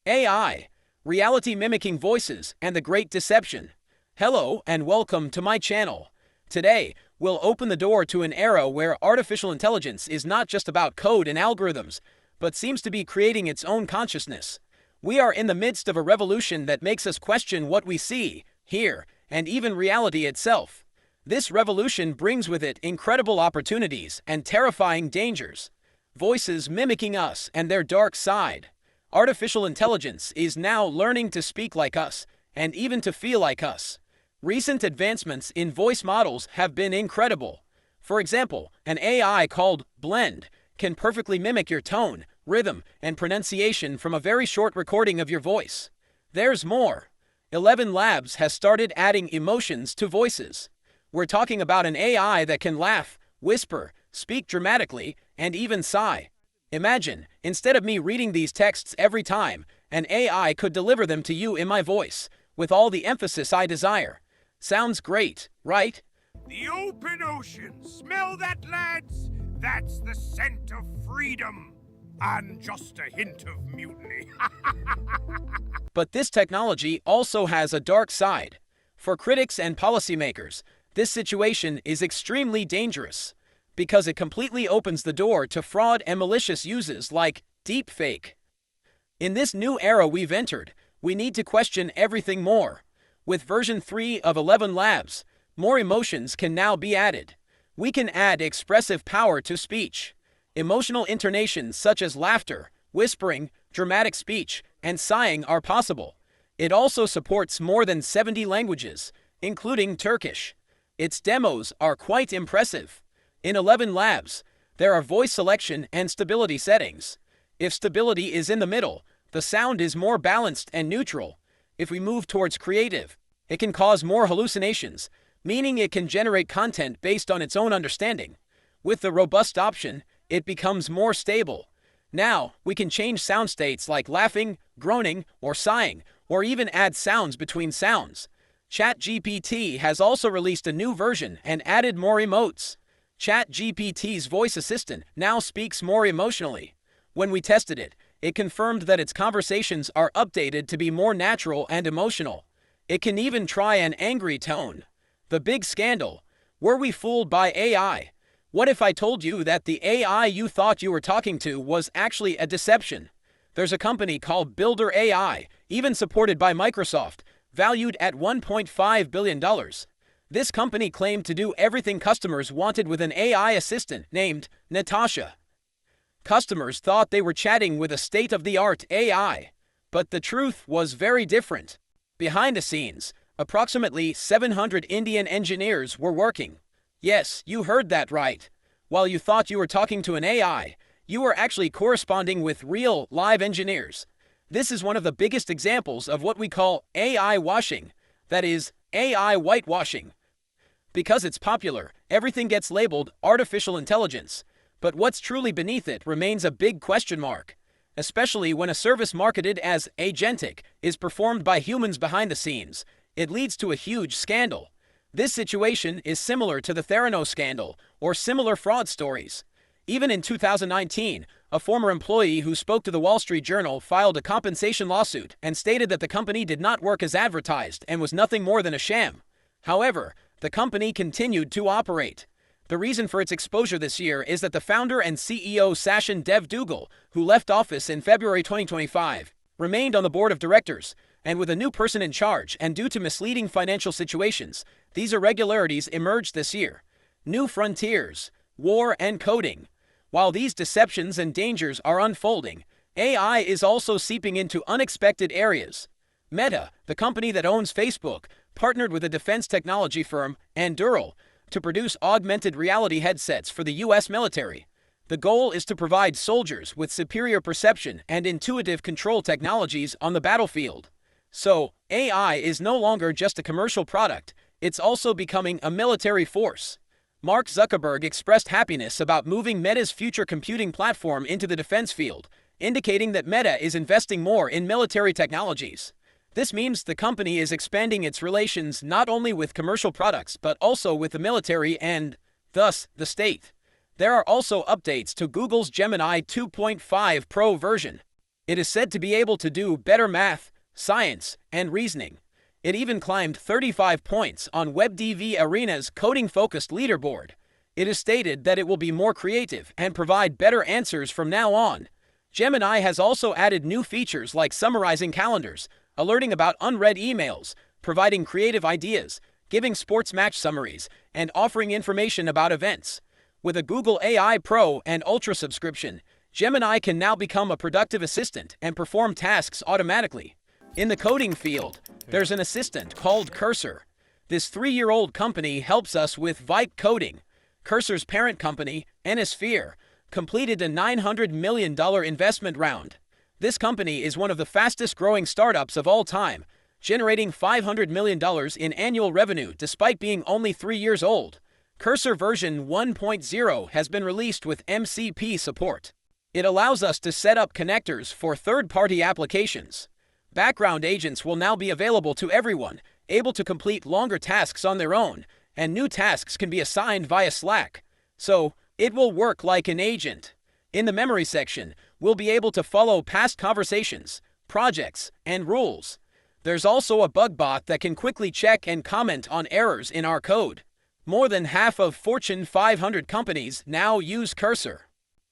AI, reality mimicking voices, and the great deception. Hello and welcome to my channel. Today, we'll open the door to an era where artificial intelligence is not just about code and algorithms, but seems to be creating its own consciousness. We are in the midst of a revolution that makes us question what we see, hear, and even reality itself. This revolution brings with it incredible opportunities and terrifying dangers. Voices mimicking us and their dark side. Artificial intelligence is now learning to speak like us, and even to feel like us. Recent advancements in voice models have been incredible. For example, an AI called Blend can perfectly mimic your tone, rhythm, and pronunciation from a very short recording of your voice. There's more. 11 Labs has started adding emotions to voices. We're talking about an AI that can laugh, whisper, speak dramatically, and even sigh. Imagine, instead of me reading these texts every time, an AI could deliver them to you in my voice, with all the emphasis I desire. Sounds great, right? The open ocean. Smell that, lads? That's the scent of freedom. And just a hint of mutiny. But this technology also has a dark side. For critics and policymakers, this situation is extremely dangerous, because it completely opens the door to fraud and malicious uses like deepfake. In this new era we've entered, we need to question everything more. With version 3 of 11 Labs, more emotions can now be added. We can add expressive power to speech. Emotional intonations such as laughter, whispering, dramatic speech, and sighing are possible. It also supports more than 70 languages, including Turkish. Its demos are quite impressive. In 11 Labs, there are voice selection and stability settings. If stability is in the middle, the sound is more balanced and neutral. If we move towards creative, it can cause more hallucinations, meaning it can generate content based on its own understanding. With the robust option, it becomes more stable. Now, we can change sound states like laughing, groaning, or sighing, or even add sounds between sounds. ChatGPT has also released a new version and added more emotes. ChatGPT's voice assistant now speaks more emotionally. When we tested it, it confirmed that its conversations are updated to be more natural and emotional. It can even try an angry tone. The big scandal. Were we fooled by AI? What if I told you that the AI you thought you were talking to was actually a deception? There's a company called Builder AI, even supported by Microsoft, valued at $1.5 billion. This company claimed to do everything customers wanted with an AI assistant named Natasha. Customers thought they were chatting with a state-of-the-art AI, but the truth was very different. Behind the scenes, approximately 700 Indian engineers were working. Yes, you heard that right. While you thought you were talking to an AI, you were actually corresponding with real, live engineers. This is one of the biggest examples of what we call AI washing, that is, AI whitewashing. Because it's popular, everything gets labeled artificial intelligence, but what's truly beneath it remains a big question mark, especially when a service marketed as agentic is performed by humans behind the scenes. It leads to a huge scandal. This situation is similar to the Theranos scandal or similar fraud stories. Even in 2019, a former employee who spoke to the Wall Street Journal filed a compensation lawsuit and stated that the company did not work as advertised and was nothing more than a sham. However, the company continued to operate. The reason for its exposure this year is that the founder and CEO Sachin Dev Duggal, who left office in February 2025, remained on the board of directors, and with a new person in charge and due to misleading financial situations, these irregularities emerged this year. New frontiers, war, and coding. While these deceptions and dangers are unfolding, AI is also seeping into unexpected areas. Meta, the company that owns Facebook, partnered with a defense technology firm, Anduril, to produce augmented reality headsets for the U.S. military. The goal is to provide soldiers with superior perception and intuitive control technologies on the battlefield. So, AI is no longer just a commercial product, it's also becoming a military force. Mark Zuckerberg expressed happiness about moving Meta's future computing platform into the defense field, indicating that Meta is investing more in military technologies. This means the company is expanding its relations not only with commercial products but also with the military and, thus, the state. There are also updates to Google's Gemini 2.5 Pro version. It is said to be able to do better math, science, and reasoning. It even climbed 35 points on WebDV Arena's coding-focused leaderboard. It is stated that it will be more creative and provide better answers from now on. Gemini has also added new features like summarizing calendars, alerting about unread emails, providing creative ideas, giving sports match summaries, and offering information about events. With a Google AI Pro and Ultra subscription, Gemini can now become a productive assistant and perform tasks automatically. In the coding field, there's an assistant called Cursor. This 3-year-old company helps us with Vibe coding. Cursor's parent company, Enisphere, completed a $900 million investment round. This company is one of the fastest-growing startups of all time, generating $500 million in annual revenue despite being only 3 years old. Cursor version 1.0 has been released with MCP support. It allows us to set up connectors for third-party applications. Background agents will now be available to everyone, able to complete longer tasks on their own, and new tasks can be assigned via Slack. So, it will work like an agent. In the memory section, we'll be able to follow past conversations, projects, and rules. There's also a bug bot that can quickly check and comment on errors in our code. More than half of Fortune 500 companies now use Cursor.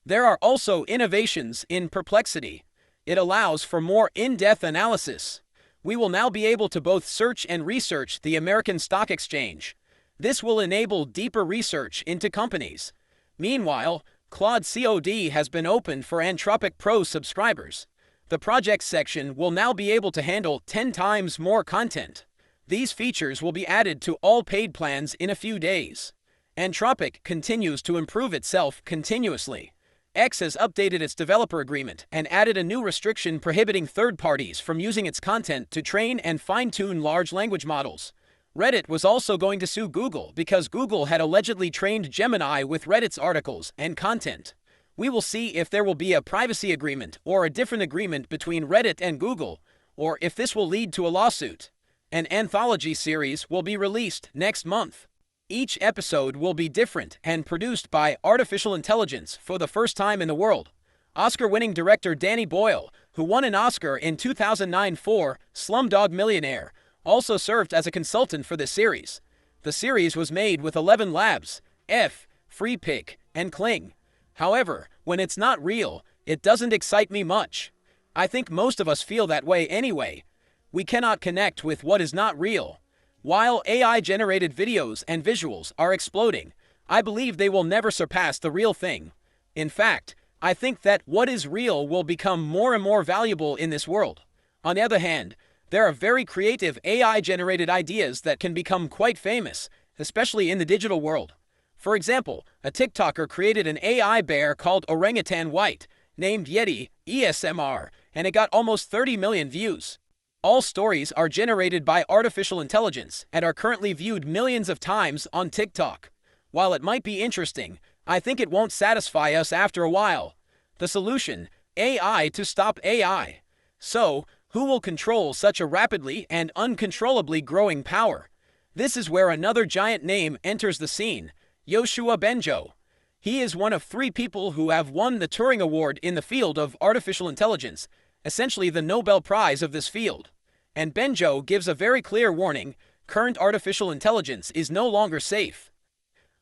There are also innovations in Perplexity. It allows for more in-depth analysis. We will now be able to both search and research the American Stock Exchange. This will enable deeper research into companies. Meanwhile, Claude Code has been opened for Anthropic Pro subscribers. The projects section will now be able to handle 10 times more content. These features will be added to all paid plans in a few days. Anthropic continues to improve itself continuously. X has updated its developer agreement and added a new restriction prohibiting third parties from using its content to train and fine-tune large language models. Reddit was also going to sue Google because Google had allegedly trained Gemini with Reddit's articles and content. We will see if there will be a privacy agreement or a different agreement between Reddit and Google, or if this will lead to a lawsuit. An anthology series will be released next month. Each episode will be different and produced by artificial intelligence for the first time in the world. Oscar-winning director Danny Boyle, who won an Oscar in 2009 for Slumdog Millionaire, also served as a consultant for the series. The series was made with 11 labs, Freepik, and Kling. However, when it's not real, it doesn't excite me much. I think most of us feel that way anyway. We cannot connect with what is not real. While AI-generated videos and visuals are exploding, I believe they will never surpass the real thing. In fact, I think that what is real will become more and more valuable in this world. On the other hand, there are very creative AI-generated ideas that can become quite famous, especially in the digital world. For example, a TikToker created an AI bear called Orangutan White, named Yeti, ESMR, and it got almost 30 million views. All stories are generated by artificial intelligence and are currently viewed millions of times on TikTok. While it might be interesting, I think it won't satisfy us after a while. The solution: AI to stop AI. So, who will control such a rapidly and uncontrollably growing power? This is where another giant name enters the scene: Yoshua Bengio. He is one of 3 people who have won the Turing Award in the field of artificial intelligence, essentially the Nobel Prize of this field. And Bengio gives a very clear warning: current artificial intelligence is no longer safe.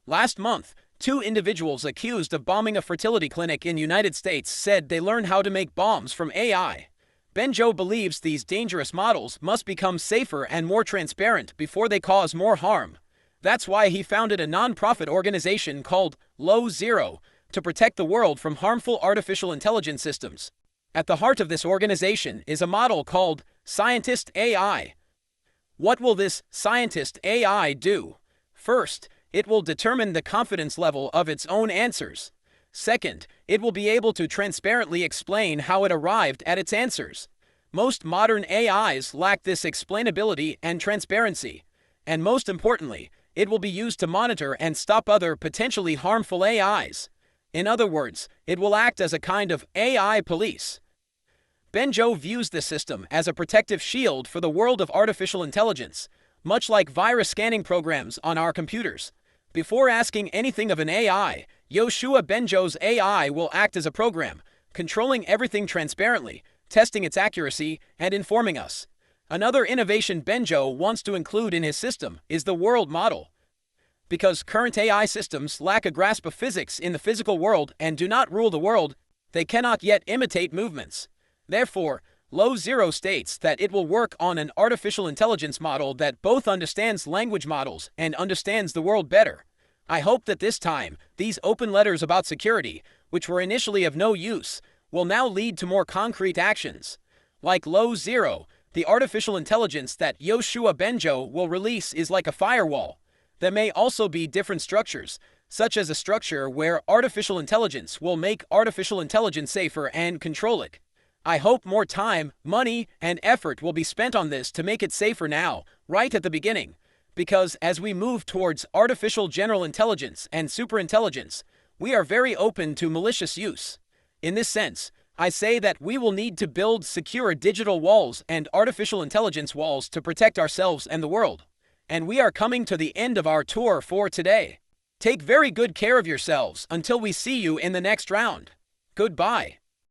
Last month, 2 individuals accused of bombing a fertility clinic in the United States said they learned how to make bombs from AI. Bengio believes these dangerous models must become safer and more transparent before they cause more harm. That's why he founded a non-profit organization called Low Zero to protect the world from harmful artificial intelligence systems. At the heart of this organization is a model called Scientist AI. What will this Scientist AI do? First, it will determine the confidence level of its own answers. Second, it will be able to transparently explain how it arrived at its answers. Most modern AIs lack this explainability and transparency. And most importantly, it will be used to monitor and stop other potentially harmful AIs. In other words, it will act as a kind of AI police. Bengio views this system as a protective shield for the world of artificial intelligence, much like virus scanning programs on our computers. Before asking anything of an AI, Yoshua Bengio's AI will act as a program, controlling everything transparently, testing its accuracy and informing us. Another innovation Bengio wants to include in his system is the world model. Because current AI systems lack a grasp of physics in the physical world and do not rule the world, they cannot yet imitate movements. Therefore, Low Zero states that it will work on an artificial intelligence model that both understands language models and understands the world better. I hope that this time, these open letters about security, which were initially of no use, will now lead to more concrete actions. Like Low Zero, the artificial intelligence that Yoshua Bengio will release is like a firewall. There may also be different structures, such as a structure where artificial intelligence will make artificial intelligence safer and control it. I hope more time, money, and effort will be spent on this to make it safer now, right at the beginning. Because as we move towards artificial general intelligence and superintelligence, we are very open to malicious use. In this sense, I say that we will need to build secure digital walls and artificial intelligence walls to protect ourselves and the world. And we are coming to the end of our tour for today. Take very good care of yourselves until we see you in the next round. Goodbye.